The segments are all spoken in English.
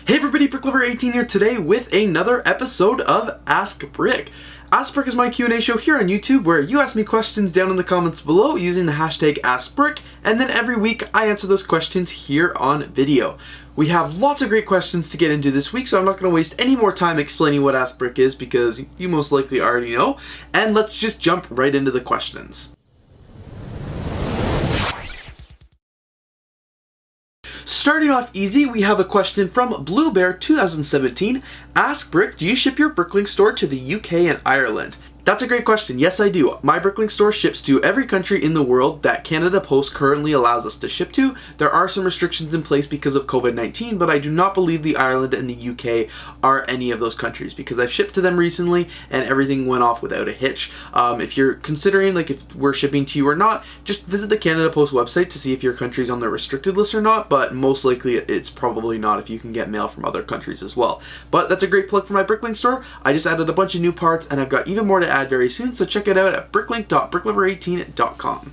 Hey everybody, BrickLover18 here today with another episode of Ask Brick. Ask Brick is my Q&A show here on YouTube where you ask me questions down in the comments below using the hashtag AskBrick, and then every week I answer those questions here on video. We have lots of great questions to get into this week, so I'm not going to waste any more time explaining what Ask Brick is because you most likely already know, and let's just jump right into the questions. Starting off easy, we have a question from Blue Bear 2017. Ask Brick, do you ship your Bricklink store to the UK and Ireland? That's a great question. Yes, I do. My Bricklink store ships to every country in the world that Canada Post currently allows us to ship to. There are some restrictions in place because of COVID-19, but I do not believe the Ireland and the UK are any of those countries because I've shipped to them recently and everything went off without a hitch. If you're considering if we're shipping to you or not, just visit the Canada Post website to see if your country's on the restricted list or not, but most likely it's probably not if you can get mail from other countries as well. But that's a great plug for my Bricklink store. I just added a bunch of new parts and I've got even more to add very soon, so check it out at bricklink.bricklover18.com.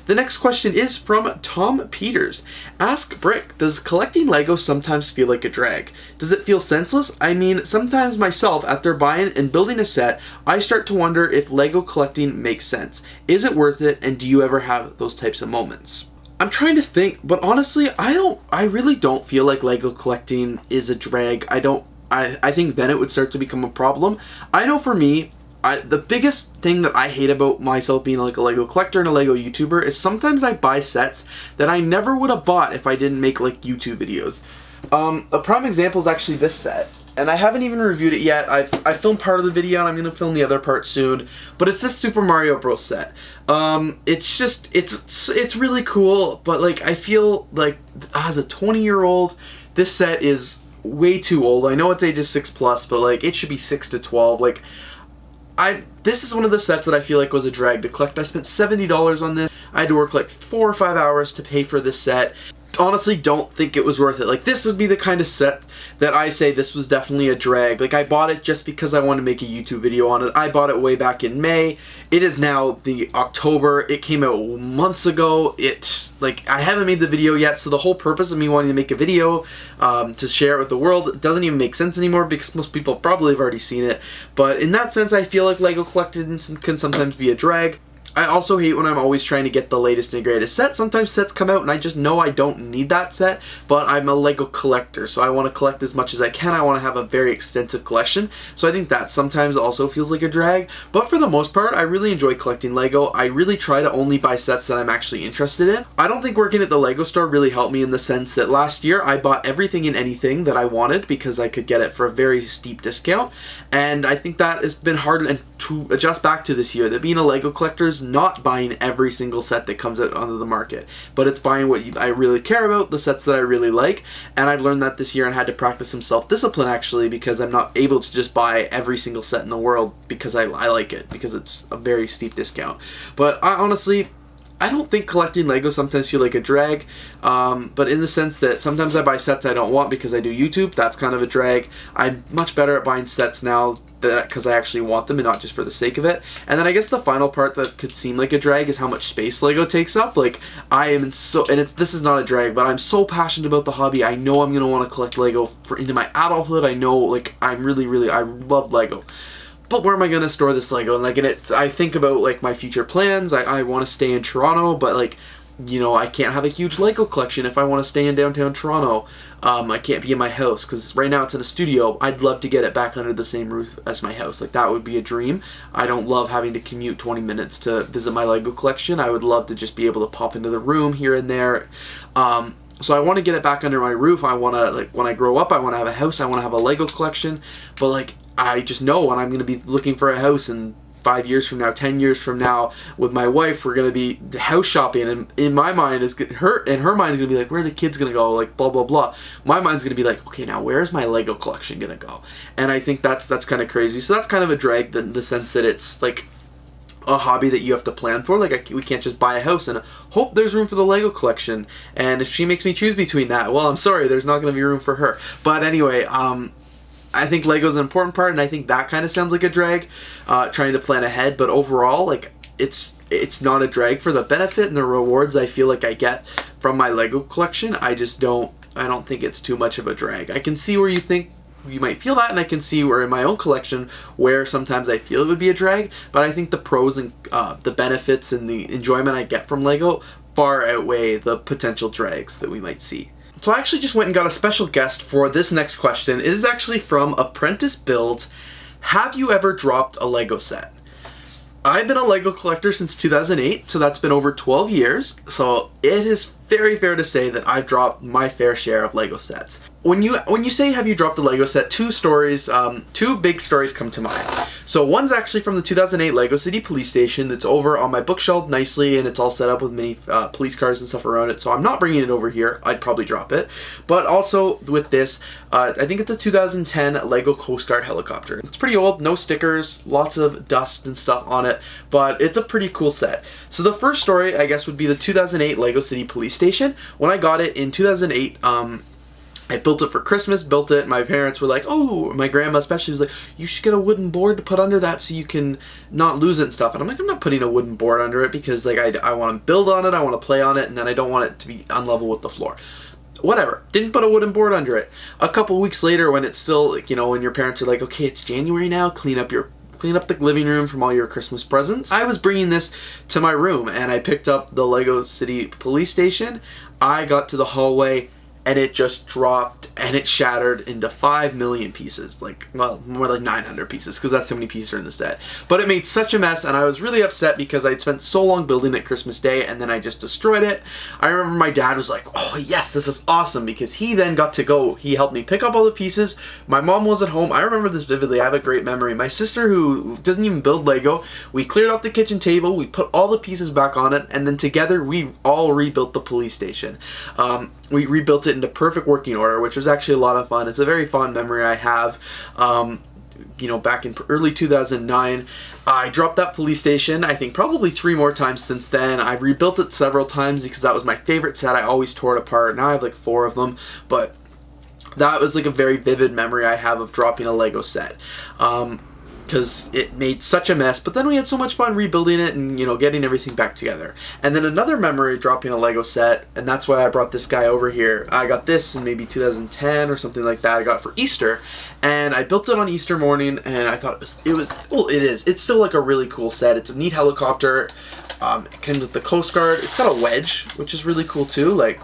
The next question is from Tom Peters. Ask Brick, does collecting Lego sometimes feel like a drag? Does it feel senseless? I mean, sometimes myself, after buying and building a set, I start to wonder if Lego collecting makes sense. Is it worth it, and do you ever have those types of moments? I'm trying to think, but honestly, I really don't feel like Lego collecting is a drag. I think then it would start to become a problem. I know for me, the biggest thing that I hate about myself being like a Lego collector and a Lego YouTuber is sometimes I buy sets that I never would have bought if I didn't make like YouTube videos. A prime example is actually this set, and I haven't even reviewed it yet. I filmed part of the video and I'm going to film the other part soon, but it's this Super Mario Bros. Set. It's really cool, but like I feel like as a 20-year-old, this set is way too old. I know it's ages 6+, but like it should be 6 to 12. Like this is one of the sets that I feel like was a drag to collect. I spent $70 on this. I had to work like 4 or 5 hours to pay for this set. Honestly, don't think it was worth it. Like, this would be the kind of set that I say this was definitely a drag. Like, I bought it just because I wanted to make a YouTube video on it. I bought it way back in May. It is now the October. It came out months ago. I haven't made the video yet, so the whole purpose of me wanting to make a video to share it with the world doesn't even make sense anymore because most people probably have already seen it. But in that sense, I feel like Lego collecting can sometimes be a drag. I also hate when I'm always trying to get the latest and greatest set. Sometimes sets come out and I just know I don't need that set, but I'm a Lego collector, so I want to collect as much as I can. I want to have a very extensive collection, so I think that sometimes also feels like a drag. But for the most part, I really enjoy collecting Lego. I really try to only buy sets that I'm actually interested in. I don't think working at the Lego store really helped me in the sense that last year I bought everything and anything that I wanted because I could get it for a very steep discount, and I think that has been hard to adjust back to this year, that being a Lego collector is not buying every single set that comes out onto the market, but it's buying what I really care about, the sets that I really like. And I've learned that this year and had to practice some self-discipline actually, because I'm not able to just buy every single set in the world because I like it, because it's a very steep discount. But honestly, I don't think collecting Lego sometimes feel like a drag, but in the sense that sometimes I buy sets I don't want because I do YouTube. That's kind of a drag. I'm much better at buying sets now because I actually want them and not just for the sake of it. And then I guess the final part that could seem like a drag is how much space Lego takes up. Like, this is not a drag, but I'm so passionate about the hobby. I know I'm gonna want to collect Lego into my adulthood. I know, like, I love Lego. But where am I gonna store this Lego? And I think about like my future plans. I want to stay in Toronto, but like, you know, I can't have a huge Lego collection if I want to stay in downtown Toronto. I can't be in my house because right now it's in a studio. I'd love to get it back under the same roof as my house. Like, that would be a dream. I don't love having to commute 20 minutes to visit my Lego collection. I would love to just be able to pop into the room here and there. So I want to get it back under my roof. I want to, like, when I grow up, I want to have a house. I want to have a Lego collection. But like, I just know when I'm going to be looking for a house in 5 years from now, 10 years from now, with my wife, we're going to be house shopping, and in my mind, her mind's going to be like, where are the kids going to go, like, blah, blah, blah. My mind's going to be like, okay, now where's my Lego collection going to go? And I think that's kind of crazy. So that's kind of a drag in the sense that it's like a hobby that you have to plan for. Like, we can't just buy a house and hope there's room for the Lego collection. And if she makes me choose between that, well, I'm sorry, there's not going to be room for her. But anyway, I think Lego's an important part, and I think that kind of sounds like a drag, trying to plan ahead. But overall, like, it's not a drag for the benefit and the rewards I feel like I get from my Lego collection. I just don't I don't think it's too much of a drag. I can see where you think you might feel that, and I can see where in my own collection where sometimes I feel it would be a drag, but I think the pros and the benefits and the enjoyment I get from Lego far outweigh the potential drags that we might see. So I actually just went and got a special guest for this next question. It is actually from Apprentice Builds. Have you ever dropped a Lego set? I've been a Lego collector since 2008, so that's been over 12 years, so it is very fair to say that I've dropped my fair share of Lego sets. When you say have you dropped a Lego set, two big stories come to mind. So one's actually from the 2008 Lego City Police Station that's over on my bookshelf nicely, and it's all set up with many police cars and stuff around it, so I'm not bringing it over here. I'd probably drop it. But also with this, I think it's a 2010 Lego Coast Guard helicopter. It's pretty old, no stickers, lots of dust and stuff on it, but it's a pretty cool set. So the first story, I guess, would be the 2008 Lego City Police Station. When I got it in 2008, I built it for Christmas, my parents were like, oh, my grandma especially was like, you should get a wooden board to put under that so you can not lose it and stuff. And I'm like, I'm not putting a wooden board under it because like I want to build on it, I want to play on it, and then I don't want it to be on level with the floor. Whatever, didn't put a wooden board under it. A couple weeks later when it's still, like, you know, when your parents are like, okay, it's January now, clean up the living room from all your Christmas presents. I was bringing this to my room and I picked up the Lego City Police Station. I got to the hallway and it just dropped and it shattered into 5 million pieces. Like, well, more like 900 pieces because that's how many pieces are in the set. But it made such a mess and I was really upset because I'd spent so long building it Christmas Day and then I just destroyed it. I remember my dad was like, oh yes, this is awesome, because he then got to go. He helped me pick up all the pieces. My mom was at home. I remember this vividly. I have a great memory. My sister, who doesn't even build Lego, we cleared off the kitchen table, we put all the pieces back on it, and then together we all rebuilt the police station. We rebuilt it into perfect working order, which was actually a lot of fun. It's a very fond memory I have. You know, back in early 2009, I dropped that police station, I think probably 3 more times since then. I rebuilt it several times because that was my favorite set. I always tore it apart. Now I have like 4 of them, but that was like a very vivid memory I have of dropping a Lego set. Because it made such a mess, but then we had so much fun rebuilding it and, you know, getting everything back together. And then another memory dropping a Lego set, and that's why I brought this guy over here. I got this in maybe 2010 or something like that. I got it for Easter, and I built it on Easter morning, and I thought it's still like a really cool set. It's a neat helicopter. It comes with the Coast Guard. It's got a wedge, which is really cool too.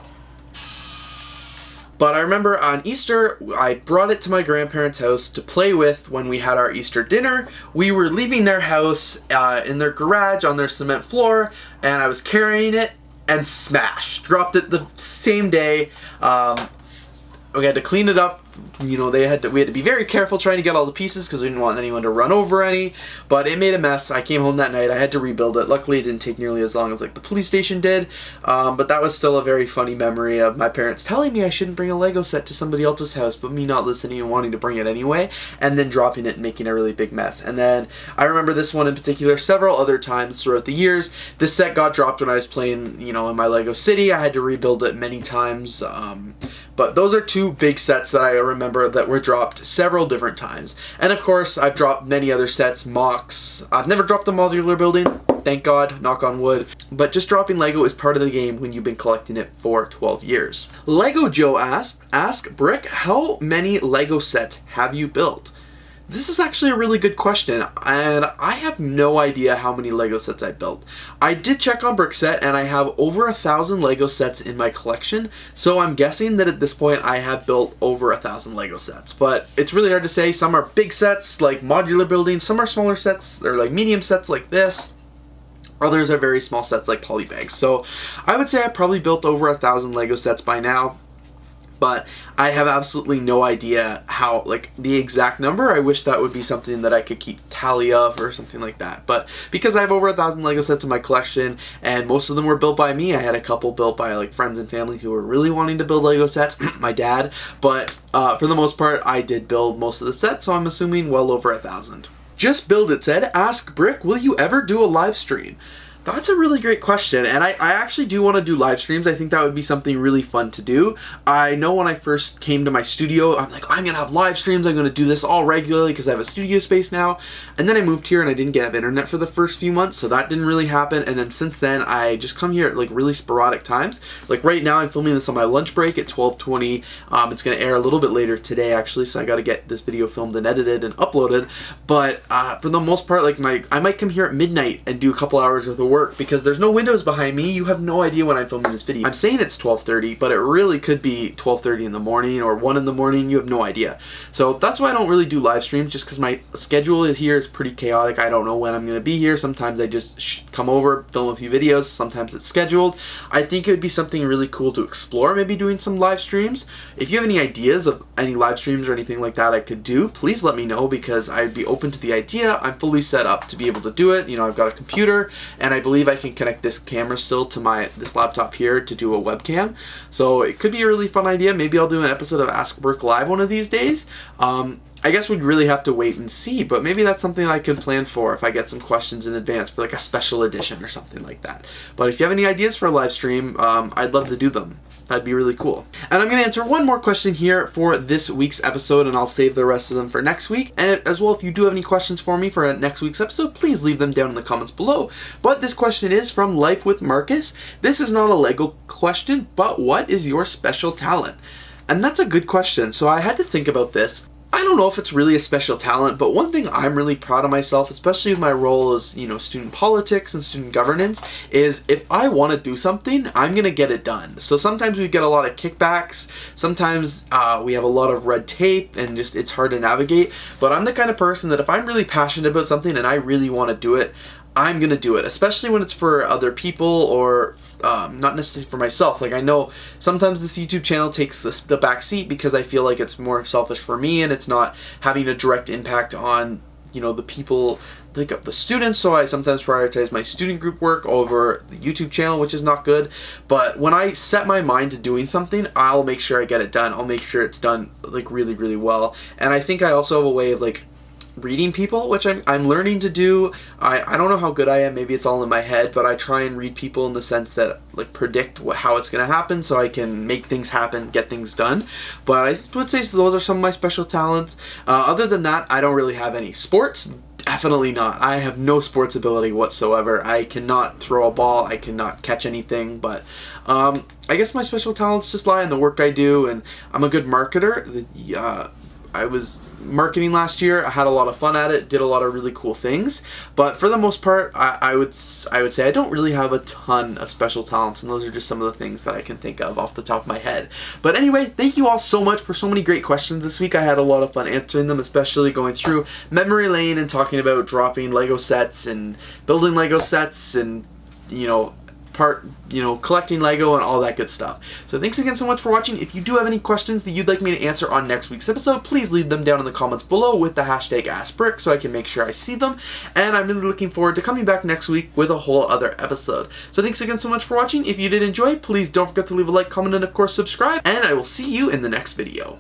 But I remember on Easter, I brought it to my grandparents' house to play with when we had our Easter dinner. We were leaving their house in their garage on their cement floor, and I was carrying it and smashed. Dropped it the same day. We had to clean it up. You know, we had to be very careful trying to get all the pieces because we didn't want anyone to run over any. But it made a mess. I came home that night. I had to rebuild it. Luckily, it didn't take nearly as long as like the police station did. But that was still a very funny memory of my parents telling me I shouldn't bring a Lego set to somebody else's house, but me not listening and wanting to bring it anyway, and then dropping it and making a really big mess. And then I remember this one in particular several other times throughout the years. This set got dropped when I was playing, you know, in my Lego City. I had to rebuild it many times. But those are 2 big sets that I remember that were dropped several different times. And of course, I've dropped many other sets, mocks. I've never dropped the modular building, thank God, knock on wood. But just dropping Lego is part of the game when you've been collecting it for 12 years. Lego Joe ask Brick, how many Lego sets have you built? This is actually a really good question, and I have no idea how many Lego sets I built. I did check on Brickset, and I have over 1,000 Lego sets in my collection, so I'm guessing that at this point I have built over 1,000 Lego sets. But it's really hard to say. Some are big sets, like modular buildings. Some are smaller sets, or like medium sets like this. Others are very small sets like polybags. So I would say I probably built over 1,000 Lego sets by now. But I have absolutely no idea how, like, the exact number. I wish that would be something that I could keep tally of or something like that. But because I have over 1,000 Lego sets in my collection, and most of them were built by me, I had a couple built by, like, friends and family who were really wanting to build Lego sets, my dad. But for the most part, I did build most of the sets, so I'm assuming well over 1,000. Just Build It said, ask Brick, will you ever do a live stream? That's a really great question, and I actually do want to do live streams. I think that would be something really fun to do. I know when I first came to my studio, I'm like, I'm going to have live streams, I'm going to do this all regularly because I have a studio space now. And then I moved here and I didn't have internet for the first few months, so that didn't really happen. And then since then, I just come here at like really sporadic times. Like right now, I'm filming this on my lunch break at 12:20. It's going to air a little bit later today, actually, so I got to get this video filmed and edited and uploaded. But for the most part, like I might come here at midnight and do a couple hours worth of work because there's no windows behind me. You have no idea when I'm filming this video. I'm saying it's 12:30, but it really could be 12:30 in the morning or 1 in the morning. You have no idea. So that's why I don't really do live streams, just because my schedule here is pretty chaotic. I don't know when I'm going to be here. Sometimes I just come over, film a few videos. Sometimes it's scheduled. I think it would be something really cool to explore, maybe doing some live streams. If you have any ideas of any live streams or anything like that I could do, please let me know, because I'd be open to the idea. I'm fully set up to be able to do it. You know, I've got a computer, and I believe I can connect this camera still to this laptop here to do a webcam. So it could be a really fun idea. Maybe I'll do an episode of Ask Brick Live one of these days. I guess we'd really have to wait and see, but maybe that's something I could plan for if I get some questions in advance for like a special edition or something like that. But if you have any ideas for a live stream, I'd love to do them. That'd be really cool. And I'm going to answer one more question here for this week's episode, and I'll save the rest of them for next week. And as well, if you do have any questions for me for next week's episode, please leave them down in the comments below. But this question is from Life with Marcus. This is not a Lego question, but what is your special talent? And that's a good question. So I had to think about this. I don't know if it's really a special talent, but one thing I'm really proud of myself, especially with my role as, you know, student politics and student governance, is if I want to do something, I'm going to get it done. So sometimes we get a lot of kickbacks, sometimes we have a lot of red tape, and just it's hard to navigate, but I'm the kind of person that if I'm really passionate about something and I really want to do it, I'm going to do it, especially when it's for other people or not necessarily for myself. Like, I know sometimes this YouTube channel takes the back seat because I feel like it's more selfish for me and it's not having a direct impact on, you know, the people, like the students. So I sometimes prioritize my student group work over the YouTube channel, which is not good. But when I set my mind to doing something, I'll make sure I get it done. I'll make sure it's done like really, really well. And I think I also have a way of like reading people, which I'm learning to do. I don't know how good I am. Maybe it's all in my head, but I try and read people in the sense that like predict how it's going to happen so I can make things happen, get things done. But I would say those are some of my special talents. Other than that, I don't really have any. Sports, definitely not. I have no sports ability whatsoever. I cannot throw a ball. I cannot catch anything. But I guess my special talents just lie in the work I do, and I'm a good marketer. I was marketing last year. I had a lot of fun at it, did a lot of really cool things, but for the most part, I would say I don't really have a ton of special talents, and those are just some of the things that I can think of off the top of my head. But anyway, thank you all so much for so many great questions this week. I had a lot of fun answering them, especially going through memory lane and talking about dropping Lego sets and building Lego sets and, you know, collecting Lego and all that good stuff. So thanks again so much for watching. If you do have any questions that you'd like me to answer on next week's episode, please leave them down in the comments below with the hashtag AskBrick so I can make sure I see them. And I'm really looking forward to coming back next week with a whole other episode. So thanks again so much for watching. If you did enjoy, please don't forget to leave a like, comment, and of course subscribe. And I will see you in the next video.